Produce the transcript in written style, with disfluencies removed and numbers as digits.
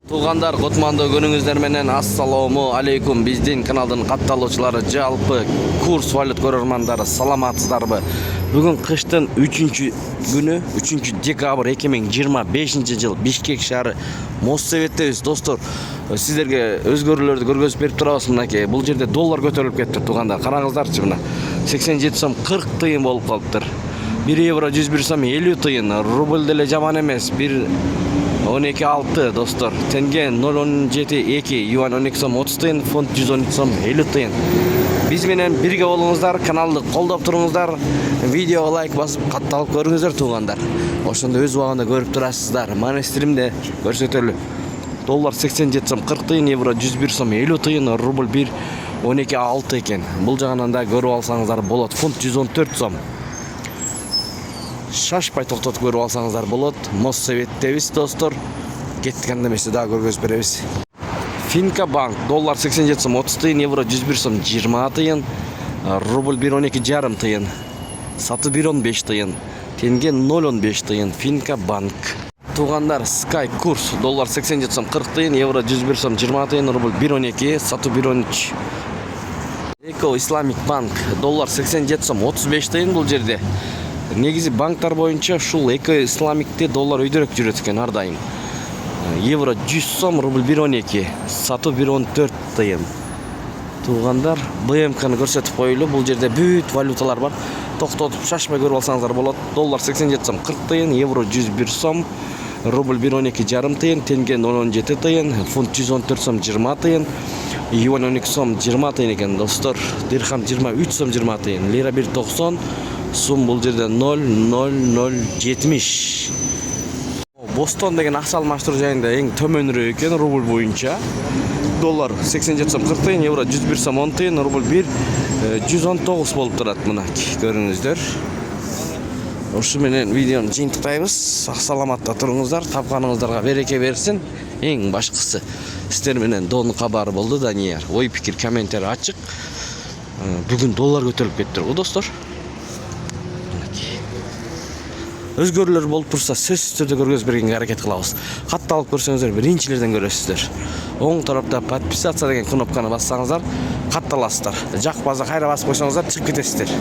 Туугандар, котмандуу күнүңүздөр менен ассаламу алейкум. Биздин каналдын катталуучулары, жалпы курс валют көрөрмандары, саламатсыздарбы? Бүгүн кыштын 3-күнү, 3-декабрь 2025-жыл Бишкек шаары Моссоветтебиз, достор. Сиздерге өзгөрүүлөрдү көргөзүп берип турабыз. Мынакей, бул жерде доллар көтөрүлүп кетти, туугандар. Караңыздарчы, мына 87 сом 40 тыйын болуп калыптыр. 1 евро 101 сом 50 тыйын. Рубль деле жаман эмес. 12,6 достор. Тенге 0,17,2, юан 12 сом 30 тыйын, фунт 113 сом 50 тыйын. Биз менен бирге болуңуздар, каналды колдоп туруңуздар, видеого лайк басып катталып көрүңүздөр, туугандар. Ошондо өз убагында көрүп турасыздар. Мана стримде көрсөтөлү. Доллар 87 сом 40 тыйын, евро 101 сом 50 тыйын, рубль 1,12,6 экен. Бул жагынан да көрүп алсаңыздар болот. Фунт 114 сом. Шашпай токтотуп көрүп алсаңыздар болот. Моссоветтебиз, достор. Кеттик, анда эмесе дагы көргөзүп беребиз. Финка банк, доллар 87 сом 30 тыйын, евро 101 сом 20 тыйын, рубль 1,12,5 тыйын, саты 1,15 тыйын, тенге 0,15 тыйын. Финка банк. Туугандар, Sky курс, доллар 87 сом 40 тыйын, евро 101 сом 20 тыйын, рубль 1,12, саты 1,13. Эко Исламик банк, доллар 87 сом 35 тыйын. Бул жерде негизи банктар боюнча ушул Эко Исламикте доллар өйдөрөк жүрөт экен ар дайым. Евро 100 сом, рубль 1,12, сату 1,14 тыйын. Туугандар, БМКны көрсөтүп коюлу. Бул жерде бүт валюталар бар. Токтотуп шашпай көрүп алсаңыздар болот. Доллар 87 сом 40 тыйын, евро 101 сом, рубль 1,12,5 тыйын, тенге 0,17 тыйын, фунт 114 сом 20 тыйын, юан 12 сом 20 тыйын экен, достор. Дирхам 23 сом 20 тыйын, лира 1,90, сум бул жерде 0,0070. Бостон деген акча алмаштыруу жайында эң төмөнүрөөк экен рубль боюнча. Доллар 87 сом 40 тыйын, евро 101 сом 10 тыйын, рубль 119 болуп турат. Мына көрүңүздөр. Ошу менен видеону жыйынтыктайбыз. Саламатта туруңуздар, тапканыңыздарга береке берсин. Эң башкысы сиздер менен Дон кабары болду, Данияр. Ой пикир, комментарий ачык. Бүгүн доллар көтөрүлүп кетти, достор. Өзгөрүүлөр болуп турса, сөзсүз түрдө көргөзүп бергенге аракет кылабыз. Катталып көрсөңүздөр, биринчилерден көрөсүздөр. Оң тарапта подписаться деген кнопканы бассаңыздар, катталасыздар. Жакпаса кайра басып койсоңуздар, чыгып кетесиздер.